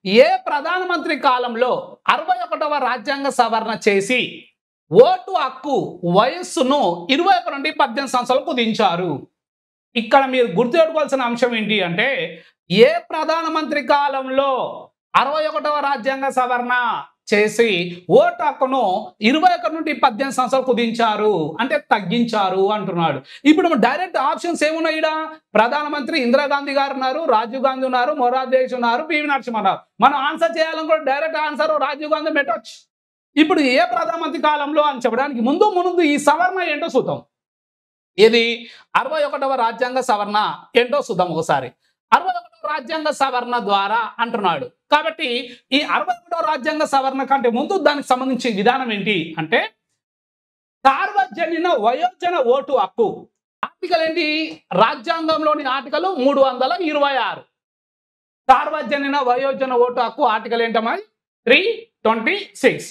ఏ ప్రధానమంత్రి కాలంలో 61వ రాజ్యాంగ సవరణ చేసి ఓటు హక్కు వయస్సును 21 నుండి 18 సంవత్సరాలకు కుదించారు? ఇక్కడ మీరు గుర్తుపెట్టుకోవాల్సిన అంశం ఏంటి అంటే ఏ ప్రధానమంత్రి కాలంలో 61వ రాజ్యాంగ సవరణ చేసి ఓటు హక్కును 21 నుండి 18 సంవత్సరాలు కుదించారు అంటే తగ్గించారు అంటున్నాడు. ఇప్పుడు డైరెక్ట్ ఆప్షన్స్ ఏమున్నాయి? ప్రధానమంత్రి ఇందిరాగాంధీ గారు ఉన్నారు, రాజీవ్ గాంధీ ఉన్నారు, మొరార్జీ దేశాయ్ ఉన్నారు, పివి నరసింహ ఉన్నారు. మనం ఆన్సర్ చేయాలనుకుంటే డైరెక్ట్ ఆన్సర్ రాజీవ్ గాంధీ పెట్టవచ్చు. ఇప్పుడు ఏ ప్రధానమంత్రి కాలంలో అని చెప్పడానికి ముందు ఈ సవరణ ఏంటో చూద్దాం. ఇది 61వ రాజ్యాంగ సవరణ ఏంటో చూద్దాం ఒకసారి. 61వ రాజ్యాంగ సవరణ ద్వారా అంటున్నాడు కాబట్టి ఈ 61వ రాజ్యాంగ సవరణ కంటే ముందు దానికి సంబంధించిన విధానం ఏంటి అంటే సార్వజనీన వయోజన ఓటు హక్కు ఆర్టికల్ ఏంటి? రాజ్యాంగంలోని ఆర్టికల్ 326. సార్వజనీన వయోజన ఓటు హక్కు ఆర్టికల్ ఏంటమ్మా? 326.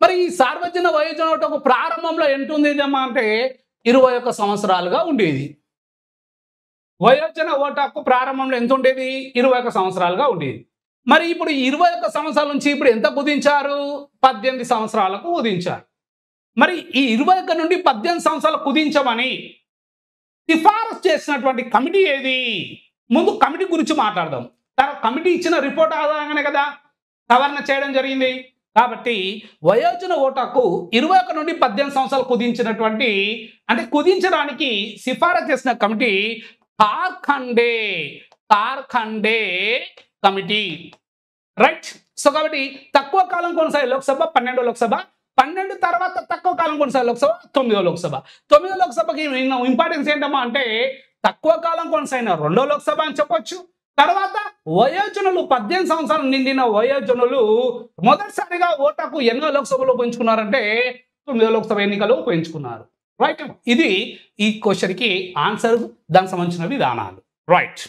మరి ఈ సార్వజన వయోజన ఓటు హక్కు ప్రారంభంలో ఎంత ఉంది అంటే 21 సంవత్సరాలుగా ఉండేది. వయోజన ఓటు హక్కు ప్రారంభంలో ఎంత ఉండేది? 21 సంవత్సరాలుగా ఉండేది. మరి ఇప్పుడు 21 సంవత్సరాల నుంచి ఇప్పుడు ఎంత కుదించారు? 18 సంవత్సరాలకు కుదించారు. మరి ఈ 21 నుండి 18 సంవత్సరాలు కుదించమని సిఫారసు చేసినటువంటి కమిటీ ఏది? ముందు కమిటీ గురించి మాట్లాడదాం. కమిటీ ఇచ్చిన రిపోర్ట్ ఆధారంగానే కదా సవరణ చేయడం జరిగింది. కాబట్టి వయోజన ఓటు హక్కు 21 నుండి 18 సంవత్సరాలు కుదించినటువంటి అంటే కుదించడానికి సిఫారసు చేసిన కమిటీ ఖార్ఖండే కమిటీ, రైట్. సో కాబట్టి తక్కువ కాలం కొనసాగే లోక్సభ 12వ లోక్సభ, 12 తర్వాత తక్కువ కాలం కొనసాగే లోక్సభ 9వ లోక్సభ. 9వ లోక్సభకి ఇంపార్టెన్స్ ఏంటమ్మా అంటే తక్కువ కాలం కొనసాగిన 2వ లోక్సభ అని చెప్పొచ్చు. తర్వాత వయోజనులు 18 సంవత్సరాలు నిండిన వయోజనులు మొదటిసారిగా ఓటు హక్కు ఎన్నో లోక్సభలో ఉపయోగించుకున్నారంటే 9వ లోక్సభ ఎన్నికలు ఉపయోగించుకున్నారు, రైట్. ఇది ఈ క్వశ్చన్కి ఆన్సర్, దానికి సంబంధించిన విధానాలు, రైట్.